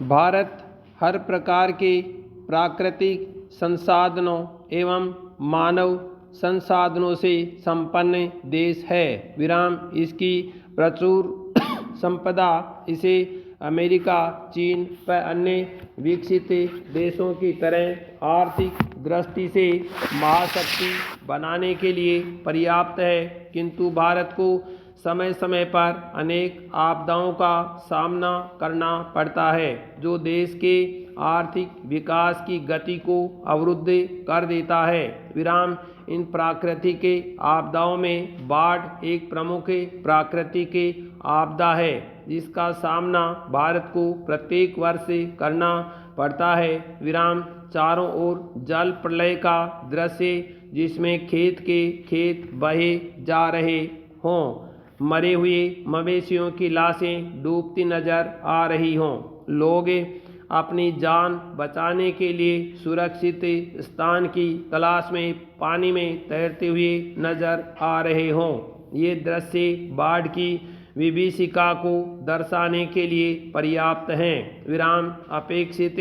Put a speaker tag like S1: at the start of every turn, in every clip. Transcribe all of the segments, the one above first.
S1: भारत हर प्रकार के प्राकृतिक संसाधनों एवं मानव संसाधनों से संपन्न देश है। विराम इसकी प्रचुर संपदा इसे अमेरिका, चीन व अन्य विकसित देशों की तरह आर्थिक दृष्टि से महाशक्ति बनाने के लिए पर्याप्त है, किंतु भारत को समय समय पर अनेक आपदाओं का सामना करना पड़ता है, जो देश के आर्थिक विकास की गति को अवरुद्ध कर देता है। विराम इन प्राकृतिक आपदाओं में बाढ़ एक प्रमुख प्राकृतिक आपदा है, जिसका सामना भारत को प्रत्येक वर्ष करना पड़ता है। विराम चारों ओर जल प्रलय का दृश्य, जिसमें खेत के खेत बहे जा रहे हों, मरे हुए मवेशियों की लाशें डूबती नजर आ रही हों, लोग अपनी जान बचाने के लिए सुरक्षित स्थान की तलाश में पानी में तैरते हुए नजर आ रहे हों। ये दृश्य बाढ़ की विभीषिका को दर्शाने के लिए पर्याप्त हैं। विराम अपेक्षित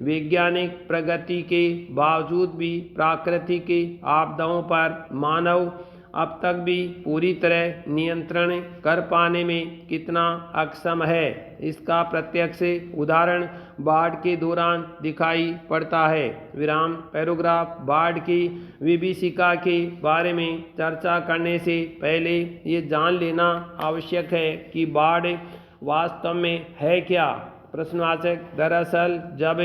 S1: वैज्ञानिक प्रगति के बावजूद भी प्राकृतिक आपदाओं पर मानव अब तक भी पूरी तरह नियंत्रण कर पाने में कितना अक्षम है, इसका प्रत्यक्ष उदाहरण बाढ़ के दौरान दिखाई पड़ता है। विराम पैराग्राफ बाढ़ की विभीषिका के बारे में चर्चा करने से पहले ये जान लेना आवश्यक है कि बाढ़ वास्तव में है क्या। प्रश्नवाचक दरअसल जब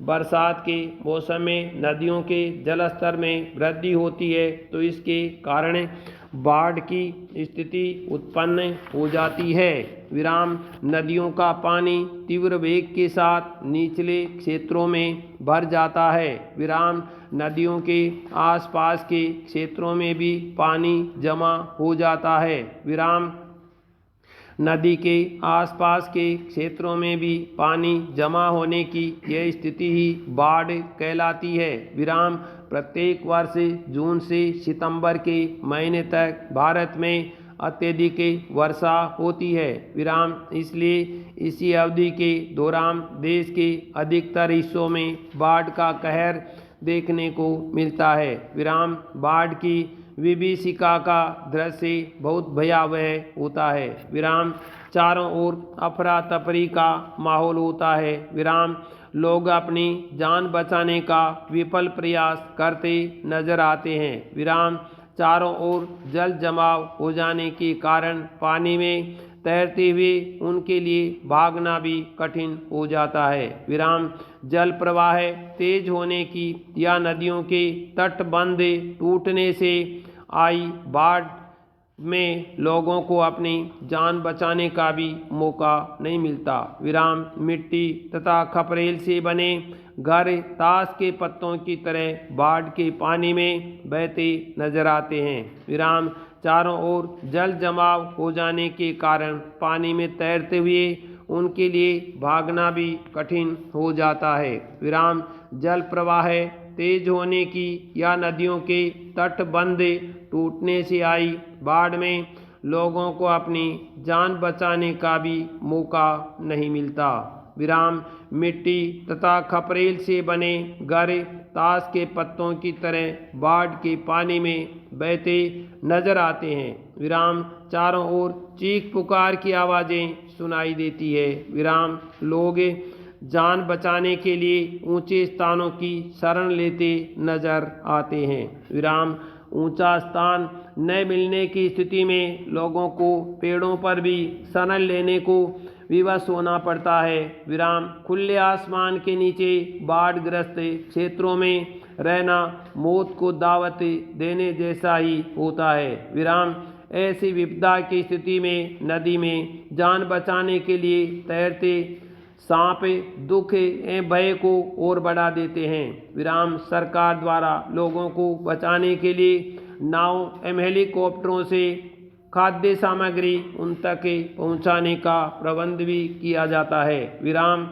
S1: बरसात के मौसम में नदियों के जलस्तर में वृद्धि होती है, तो इसके कारण बाढ़ की स्थिति उत्पन्न हो जाती है। विराम नदियों का पानी तीव्र वेग के साथ निचले क्षेत्रों में भर जाता है। विराम नदियों के आसपास के क्षेत्रों में भी पानी जमा हो जाता है। विराम नदी के आसपास के क्षेत्रों में भी पानी जमा होने की यह स्थिति ही बाढ़ कहलाती है। विराम प्रत्येक वर्ष जून से सितंबर के महीने तक भारत में अत्यधिक वर्षा होती है। विराम इसलिए इसी अवधि के दौरान देश के अधिकतर हिस्सों में बाढ़ का कहर देखने को मिलता है। विराम बाढ़ की विभीषिका का दृश्य बहुत भयावह होता है। विराम चारों ओर अफरा तफरी का माहौल होता है। विराम लोग अपनी जान बचाने का विफल प्रयास करते नजर आते हैं। विराम चारों ओर जल जमाव हो जाने के कारण पानी में तैरते हुए उनके लिए भागना भी कठिन हो जाता है। विराम जल प्रवाह तेज होने की या नदियों के तटबंध टूटने से आई बाढ़ में लोगों को अपनी जान बचाने का भी मौका नहीं मिलता। विराम मिट्टी तथा खपरेल से बने घर ताश के पत्तों की तरह बाढ़ के पानी में बहते नजर आते हैं। विराम चारों ओर जल जमाव हो जाने के कारण पानी में तैरते हुए उनके लिए भागना भी कठिन हो जाता है। विराम जल प्रवाह तेज होने की या नदियों के तटबंध टूटने से आई बाढ़ में लोगों को अपनी जान बचाने का भी मौका नहीं मिलता। विराम मिट्टी तथा खपरेल से बने घर ताश के पत्तों की तरह बाढ़ के पानी में बहते नजर आते हैं। विराम चारों ओर चीख पुकार की आवाज़ें सुनाई देती है। विराम लोग जान बचाने के लिए ऊंचे स्थानों की शरण लेते नजर आते हैं। विराम ऊंचा स्थान न मिलने की स्थिति में लोगों को पेड़ों पर भी शरण लेने को विवश होना पड़ता है। विराम खुले आसमान के नीचे बाढ़ग्रस्त क्षेत्रों में रहना मौत को दावत देने जैसा ही होता है। विराम ऐसी विपदा की स्थिति में नदी में जान बचाने के लिए तैरते सांप दुख एवं भय को और बढ़ा देते हैं। विराम सरकार द्वारा लोगों को बचाने के लिए नाव एवं हेलीकॉप्टरों से खाद्य सामग्री उन तक पहुंचाने का प्रबंध भी किया जाता है। विराम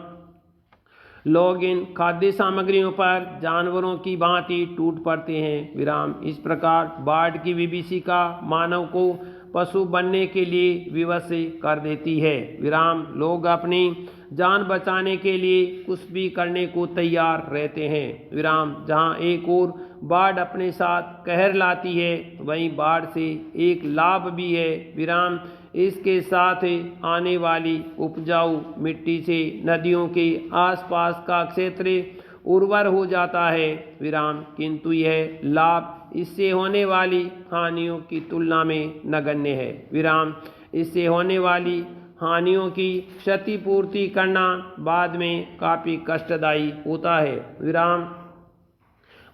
S1: लोग इन खाद्य सामग्रियों पर जानवरों की भांति टूट पड़ते हैं। विराम इस प्रकार बाढ़ की विभीषिका मानव को पशु बनने के लिए विवश कर देती है। विराम लोग अपनी जान बचाने के लिए कुछ भी करने को तैयार रहते हैं। विराम जहाँ एक और बाढ़ अपने साथ कहर लाती है, वहीं बाढ़ से एक लाभ भी है। विराम इसके साथ आने वाली उपजाऊ मिट्टी से नदियों के आसपास का क्षेत्र उर्वर हो जाता है। विराम किंतु यह लाभ इससे होने वाली हानियों की तुलना में नगण्य है। विराम इससे होने वाली हानियों की क्षतिपूर्ति करना बाद में काफ़ी कष्टदायी होता है। विराम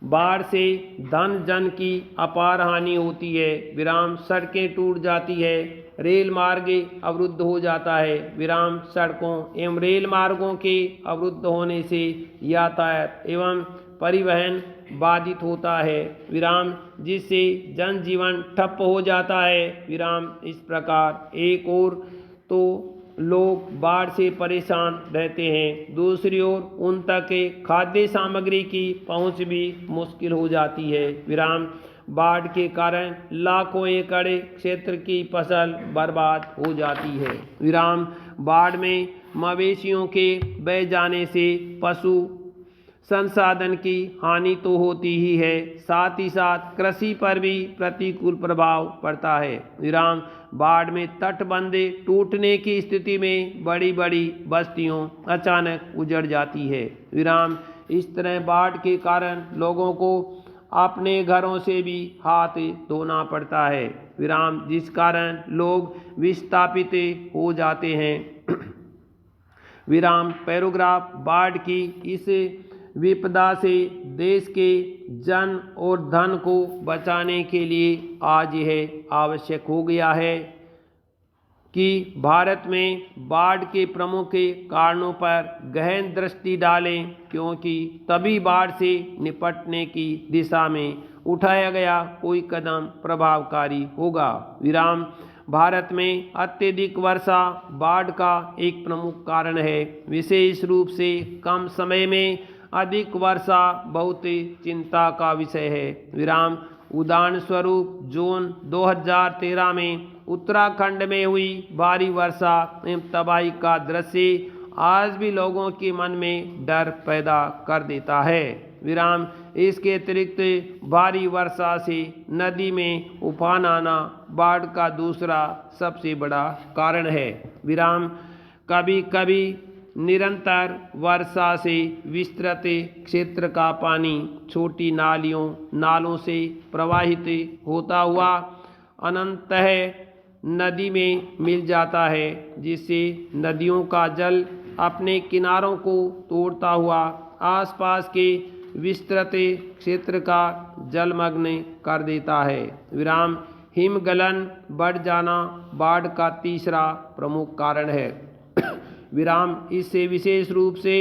S1: बाढ़ से धन जन की अपार हानि होती है। विराम सड़कें टूट जाती है, रेल मार्ग अवरुद्ध हो जाता है। विराम सड़कों एवं रेल मार्गों के अवरुद्ध होने से यातायात एवं परिवहन बाधित होता है। विराम जिससे जनजीवन ठप हो जाता है। विराम इस प्रकार एक और तो लोग बाढ़ से परेशान रहते हैं, दूसरी ओर उन तक खाद्य सामग्री की पहुंच भी मुश्किल हो जाती है। विराम बाढ़ के कारण लाखों एकड़ क्षेत्र की फसल बर्बाद हो जाती है। विराम बाढ़ में मवेशियों के बह जाने से पशु संसाधन की हानि तो होती ही है, साथ ही साथ कृषि पर भी प्रतिकूल प्रभाव पड़ता है। विराम बाढ़ में तटबंधे टूटने की स्थिति में बड़ी बड़ी बस्तियों अचानक उजड़ जाती है। विराम इस तरह बाढ़ के कारण लोगों को अपने घरों से भी हाथ धोना पड़ता है। विराम जिस कारण लोग विस्थापित हो जाते हैं। विराम पैराग्राफ बाढ़ की इस विपदा से देश के जन और धन को बचाने के लिए आज यह आवश्यक हो गया है कि भारत में बाढ़ के प्रमुख कारणों पर गहन दृष्टि डालें, क्योंकि तभी बाढ़ से निपटने की दिशा में उठाया गया कोई कदम प्रभावकारी होगा। विराम भारत में अत्यधिक वर्षा बाढ़ का एक प्रमुख कारण है। विशेष रूप से कम समय में अधिक वर्षा बहुत चिंता का विषय है। विराम उदाहरण स्वरूप जून 2013 में उत्तराखंड में हुई भारी वर्षा एवं तबाही का दृश्य आज भी लोगों के मन में डर पैदा कर देता है। विराम इसके अतिरिक्त भारी वर्षा से नदी में उफान आना बाढ़ का दूसरा सबसे बड़ा कारण है। विराम कभी कभी निरंतर वर्षा से विस्तृत क्षेत्र का पानी छोटी नालों से प्रवाहित होता हुआ अनंतः नदी में मिल जाता है, जिससे नदियों का जल अपने किनारों को तोड़ता हुआ आसपास के विस्तृत क्षेत्र का जलमग्न कर देता है। विराम हिमगलन बढ़ जाना बाढ़ का तीसरा प्रमुख कारण है। विराम इससे विशेष रूप से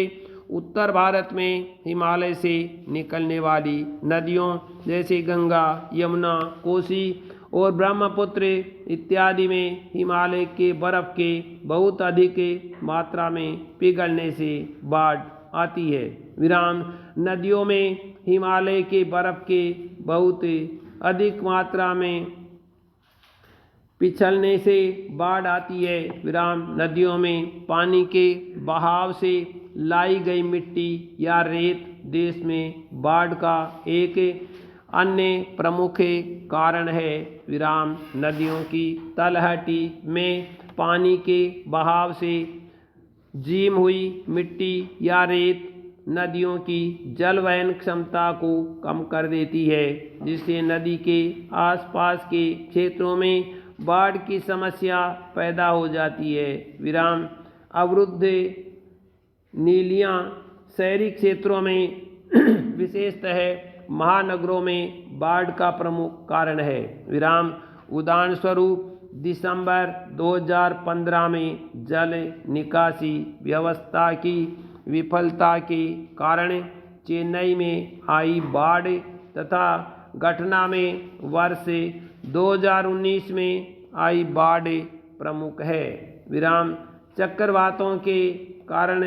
S1: उत्तर भारत में हिमालय से निकलने वाली नदियों जैसे गंगा, यमुना, कोसी और ब्रह्मपुत्र इत्यादि में हिमालय के बर्फ के बहुत अधिक मात्रा में पिघलने से बाढ़ आती है। विराम नदियों में हिमालय के बर्फ के बहुत अधिक मात्रा में पिछलने से बाढ़ आती है। विराम नदियों में पानी के बहाव से लाई गई मिट्टी या रेत देश में बाढ़ का एक अन्य प्रमुख कारण है। विराम नदियों की तलहटी में पानी के बहाव से जीम हुई मिट्टी या रेत नदियों की जलवहन क्षमता को कम कर देती है, जिससे नदी के आसपास के क्षेत्रों में बाढ़ की समस्या पैदा हो जाती है। विराम अवरुद्ध नीलियाँ शहरी क्षेत्रों में विशेषतः महानगरों में बाढ़ का प्रमुख कारण है। विराम उदाहरण स्वरूप दिसंबर 2015 में जल निकासी व्यवस्था की विफलता के कारण चेन्नई में आई बाढ़ तथा घटना में वर्ष 2019 में आई बाढ़ प्रमुख है। विराम चक्रवातों के कारण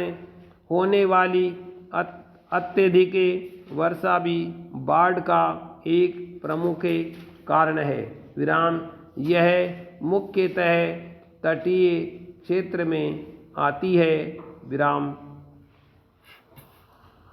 S1: होने वाली अत्यधिक वर्षा भी बाढ़ का एक प्रमुख कारण है। विराम यह मुख्यतः तटीय क्षेत्र में आती है। विराम।